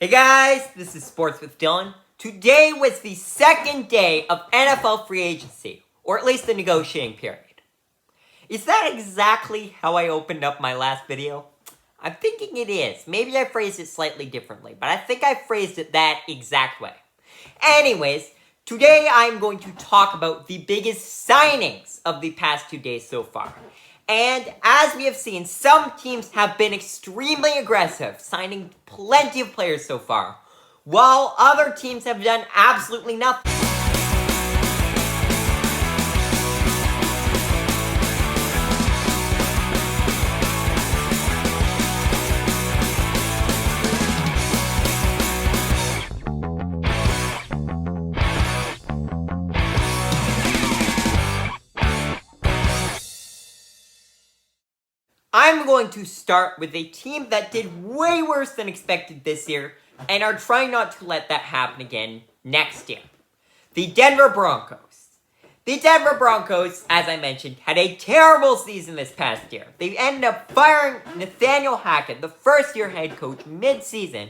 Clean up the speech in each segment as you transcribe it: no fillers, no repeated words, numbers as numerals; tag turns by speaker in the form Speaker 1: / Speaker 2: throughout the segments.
Speaker 1: Hey guys, this is Sports with Dylan. Today was the second day of NFL free agency, or at least the negotiating period. Is that exactly how I opened up my last video? I'm thinking it is. Maybe I phrased it slightly differently, but I think I phrased it that exact way. Anyways, today I'm going to talk about the biggest signings of the past 2 days so far. And as we have seen, some teams have been extremely aggressive, signing plenty of players so far, while other teams have done absolutely nothing. I'm going to start with a team that did way worse than expected this year and are trying not to let that happen again next year. The Denver Broncos. The Denver Broncos, as I mentioned, had a terrible season this past year. They ended up firing Nathaniel Hackett, the first-year head coach, mid-season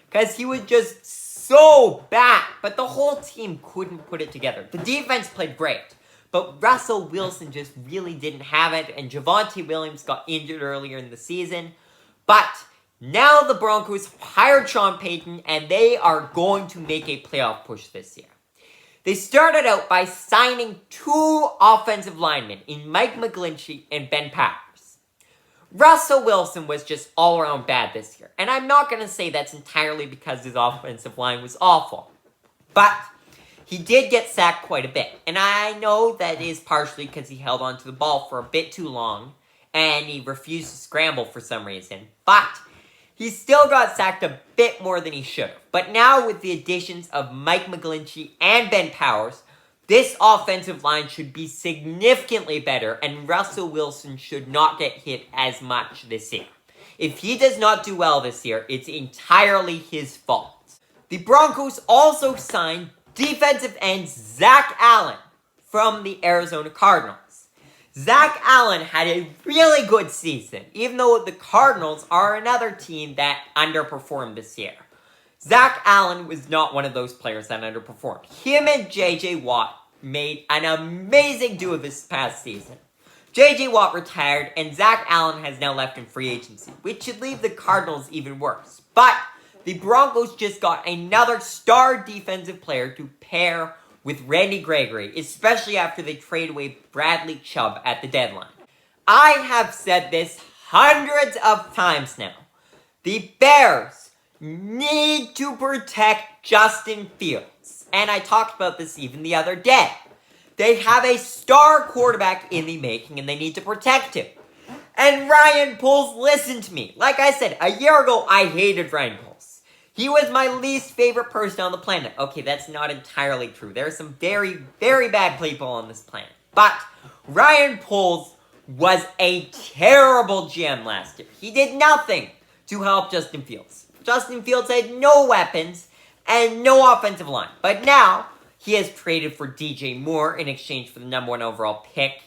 Speaker 1: because he was just so bad, but the whole team couldn't put it together. The defense played great. But Russell Wilson just really didn't have it, and Javonte Williams got injured earlier in the season. But now the Broncos hired Sean Payton, and they are going to make a playoff push this year. They started out by signing two offensive linemen in Mike McGlinchey and Ben Powers. Russell Wilson was just all around bad this year, and I'm not going to say that's entirely because his offensive line was awful. But he did get sacked quite a bit, and I know that is partially because he held onto the ball for a bit too long, and he refused to scramble for some reason, but he still got sacked a bit more than he should have. But now with the additions of Mike McGlinchey and Ben Powers, this offensive line should be significantly better, and Russell Wilson should not get hit as much this year. If he does not do well this year, it's entirely his fault. The Broncos also signed defensive end Zach Allen from the Arizona Cardinals. Zach Allen had a really good season, even though the Cardinals are another team that underperformed this year. Zach Allen was not one of those players that underperformed. Him and J.J. Watt made an amazing duo this past season. J.J. Watt retired, and Zach Allen has now left in free agency, which should leave the Cardinals even worse. But the Broncos just got another star defensive player to pair with Randy Gregory, especially after they trade away Bradley Chubb at the deadline. I have said this hundreds of times now. The Bears need to protect Justin Fields. And I talked about this even the other day. They have a star quarterback in the making and they need to protect him. And Ryan Poles listened to me. Like I said, a year ago, I hated Ryan Poles. He was my least favorite person on the planet. Okay, that's not entirely true. There are some very, very bad people on this planet. But Ryan Poles was a terrible GM last year. He did nothing to help Justin Fields. Justin Fields had no weapons and no offensive line. But now, he has traded for DJ Moore in exchange for the number 1 overall pick.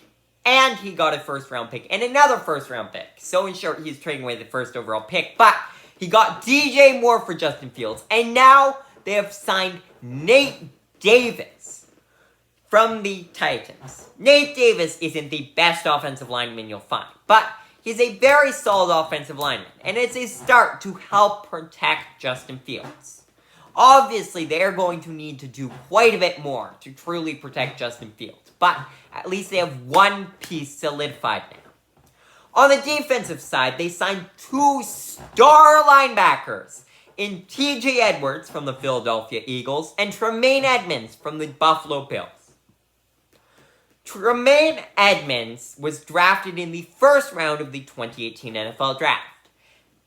Speaker 1: And he got a first-round pick and another first-round pick. So in short, he's trading away the first overall pick. But he got DJ Moore for Justin Fields. And now they have signed Nate Davis from the Titans. Nate Davis isn't the best offensive lineman you'll find, but he's a very solid offensive lineman. And it's a start to help protect Justin Fields. Obviously, they're going to need to do quite a bit more to truly protect Justin Fields. But at least they have one piece solidified now. On the defensive side, they signed two star linebackers in T.J. Edwards from the Philadelphia Eagles and Tremaine Edmonds from the Buffalo Bills. Tremaine Edmonds was drafted in the first round of the 2018 NFL Draft,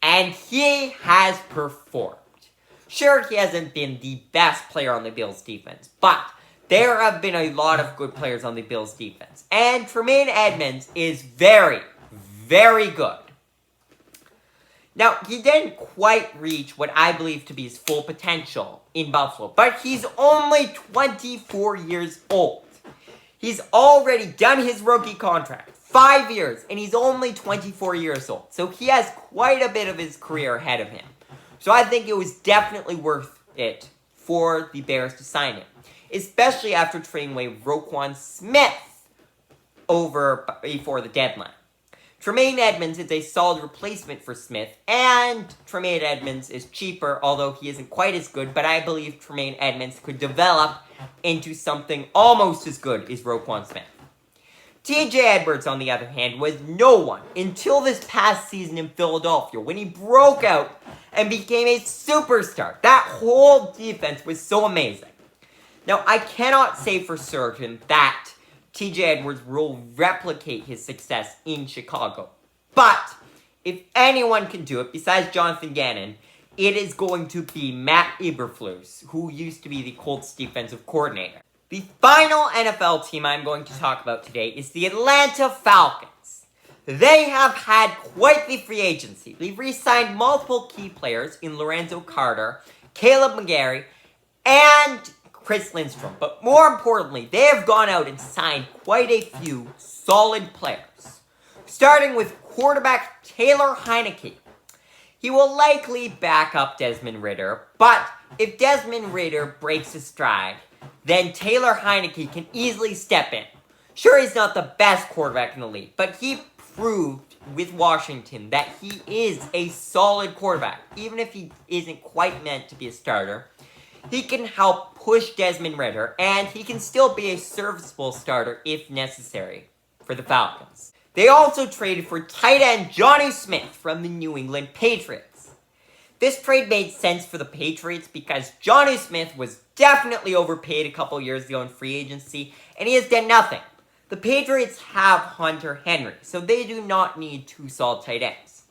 Speaker 1: and he has performed. Sure, he hasn't been the best player on the Bills defense, but there have been a lot of good players on the Bills defense, and Tremaine Edmonds is very, very good. Now, he didn't quite reach what I believe to be his full potential in Buffalo, but he's only 24 years old. He's already done his rookie contract, 5 years, and he's only 24 years old. So he has quite a bit of his career ahead of him. So I think it was definitely worth it for the Bears to sign him, especially after trading away Roquan Smith before the deadline. Tremaine Edmonds is a solid replacement for Smith, and Tremaine Edmonds is cheaper, although he isn't quite as good, but I believe Tremaine Edmonds could develop into something almost as good as Roquan Smith. TJ Edwards, on the other hand, was no one until this past season in Philadelphia, when he broke out and became a superstar. That whole defense was so amazing. Now, I cannot say for certain that TJ Edwards will replicate his success in Chicago. But if anyone can do it, besides Jonathan Gannon, it is going to be Matt Eberflus, who used to be the Colts defensive coordinator. The final NFL team I'm going to talk about today is the Atlanta Falcons. They have had quite the free agency. They've re-signed multiple key players in Lorenzo Carter, Caleb McGarry, and Chris Lindstrom. But more importantly, they have gone out and signed quite a few solid players. Starting with quarterback Taylor Heinicke. He will likely back up Desmond Ridder, but if Desmond Ridder breaks his stride, then Taylor Heinicke can easily step in. Sure, he's not the best quarterback in the league, but he proved with Washington that he is a solid quarterback. Even if he isn't quite meant to be a starter, he can help push Desmond Ridder, and he can still be a serviceable starter if necessary for the Falcons. They also traded for tight end Jonnu Smith from the New England Patriots. This trade made sense for the Patriots because Jonnu Smith was definitely overpaid a couple years ago in free agency, and he has done nothing. The Patriots have Hunter Henry, so they do not need two solid tight ends.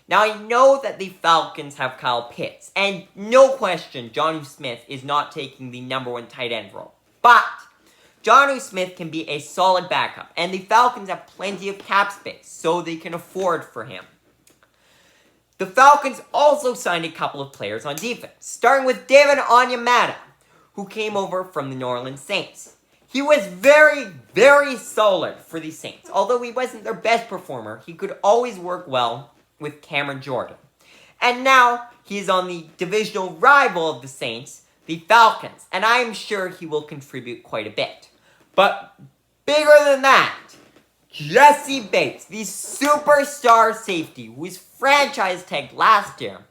Speaker 1: Now, I know that the Falcons have Kyle Pitts, and no question, Jonnu Smith is not taking the number one tight end role. But Jonnu Smith can be a solid backup, and the Falcons have plenty of cap space, so they can afford for him. The Falcons also signed a couple of players on defense, starting with David Onyemata, who came over from the New Orleans Saints. He was very, very solid for the Saints. Although he wasn't their best performer, he could always work well with Cameron Jordan. And now, he's on the divisional rival of the Saints, the Falcons, and I'm sure he will contribute quite a bit. But bigger than that, Jesse Bates, the superstar safety who was franchise tagged last year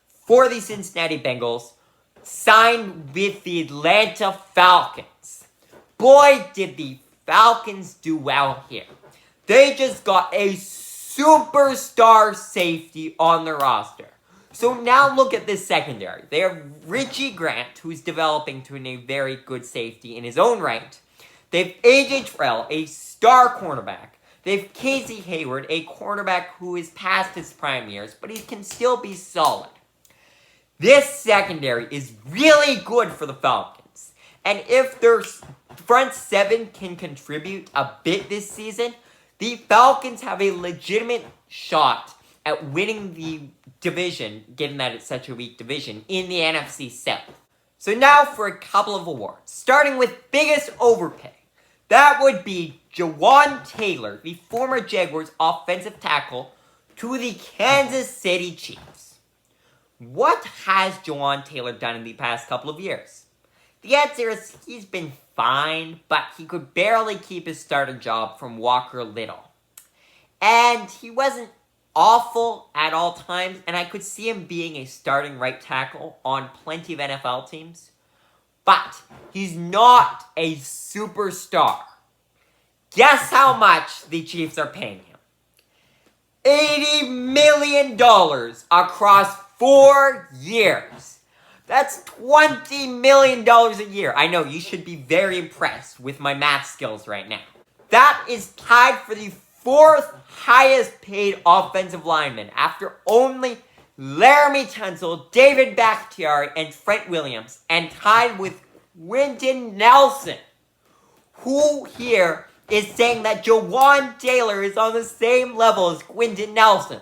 Speaker 1: for the Cincinnati Bengals, signed with the Atlanta Falcons. Boy, did the Falcons do well here. They just got a superstar safety on their roster. So now look at this secondary. They have Richie Grant, who's developing to a very good safety in his own right. They have A.J. Terrell, a star cornerback. They have Casey Hayward, a cornerback who is past his prime years, but he can still be solid. This secondary is really good for the Falcons. And if their front seven can contribute a bit this season, the Falcons have a legitimate shot at winning the division, given that it's such a weak division, in the NFC South. So now for a couple of awards, starting with biggest overpay. That would be Jawaan Taylor, the former Jaguars offensive tackle, to the Kansas City Chiefs. What has Jawaan Taylor done in the past couple of years? The answer is he's been fine, but he could barely keep his starting job from Walker Little. And he wasn't awful at all times, and I could see him being a starting right tackle on plenty of NFL teams. But he's not a superstar. Guess how much the Chiefs are paying him? $80 million across 4 years. That's $20 million a year. I know, you should be very impressed with my math skills right now. That is tied for the 4th highest paid offensive lineman after only Laramie Tunsil, David Bakhtiari, and Trent Williams, and tied with Quentin Nelson, who here is saying that Jawaan Taylor is on the same level as Quentin Nelson.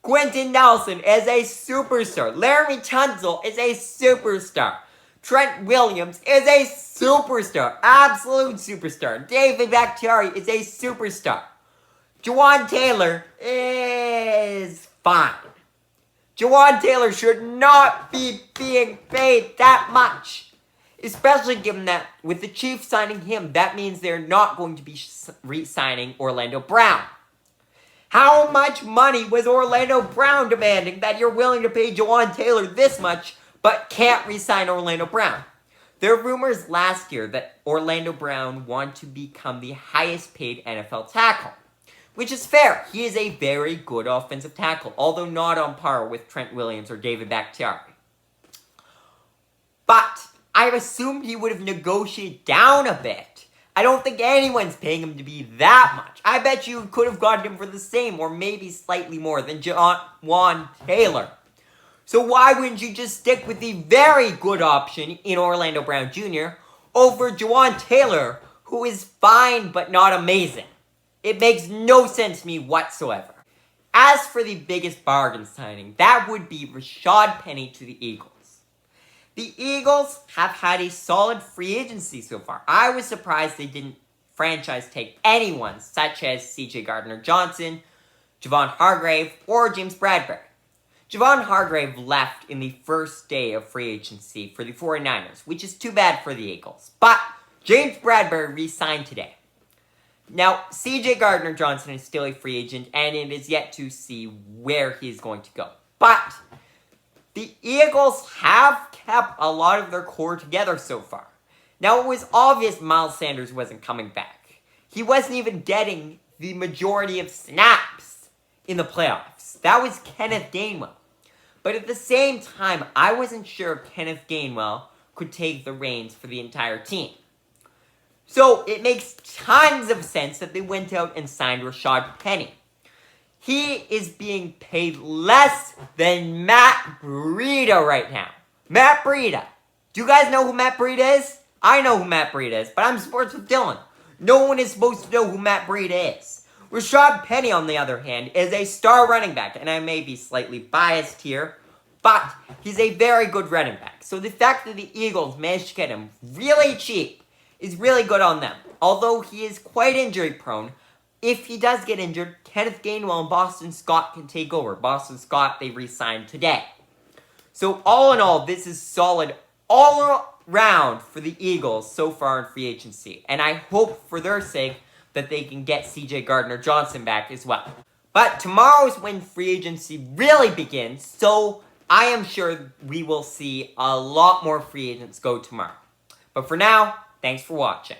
Speaker 1: Quentin Nelson is a superstar. Laramie Tunsil is a superstar. Trent Williams is a superstar. Absolute superstar. David Bakhtiari is a superstar. Jawaan Taylor is fine. Jawaan Taylor should not be being paid that much. Especially given that with the Chiefs signing him, that means they're not going to be re-signing Orlando Brown. How much money was Orlando Brown demanding that you're willing to pay Jawaan Taylor this much, but can't re-sign Orlando Brown? There were rumors last year that Orlando Brown wanted to become the highest paid NFL tackle. Which is fair. He is a very good offensive tackle, although not on par with Trent Williams or David Bakhtiari. But I assumed he would have negotiated down a bit. I don't think anyone's paying him to be that much. I bet you could have gotten him for the same or maybe slightly more than Jawaan Taylor. So why wouldn't you just stick with the very good option in Orlando Brown Jr. over Jawaan Taylor, who is fine but not amazing? It makes no sense to me whatsoever. As for the biggest bargain signing, that would be Rashad Penny to the Eagles. The Eagles have had a solid free agency so far. I was surprised they didn't franchise tag anyone such as CJ Gardner-Johnson, Javon Hargrave, or James Bradbury. Javon Hargrave left in the first day of free agency for the 49ers, which is too bad for the Eagles. But James Bradbury re-signed today. Now, CJ Gardner-Johnson is still a free agent, and it is yet to see where he is going to go. But the Eagles have kept a lot of their core together so far. Now, it was obvious Miles Sanders wasn't coming back. He wasn't even getting the majority of snaps in the playoffs. That was Kenneth Gainwell. But at the same time, I wasn't sure if Kenneth Gainwell could take the reins for the entire team. So, it makes tons of sense that they went out and signed Rashad Penny. He is being paid less than Matt Breida right now. Matt Breida. Do you guys know who Matt Breida is? I know who Matt Breida is, but I'm Sports with Dylan. No one is supposed to know who Matt Breida is. Rashad Penny, on the other hand, is a star running back, and I may be slightly biased here, but he's a very good running back. So the fact that the Eagles managed to get him really cheap is really good on them. Although he is quite injury prone, if he does get injured, Kenneth Gainwell and Boston Scott can take over. Boston Scott, they re-signed today. So all in all, this is solid all around for the Eagles so far in free agency. And I hope for their sake that they can get CJ Gardner-Johnson back as well. But tomorrow is when free agency really begins, so I am sure we will see a lot more free agents go tomorrow. But for now, thanks for watching.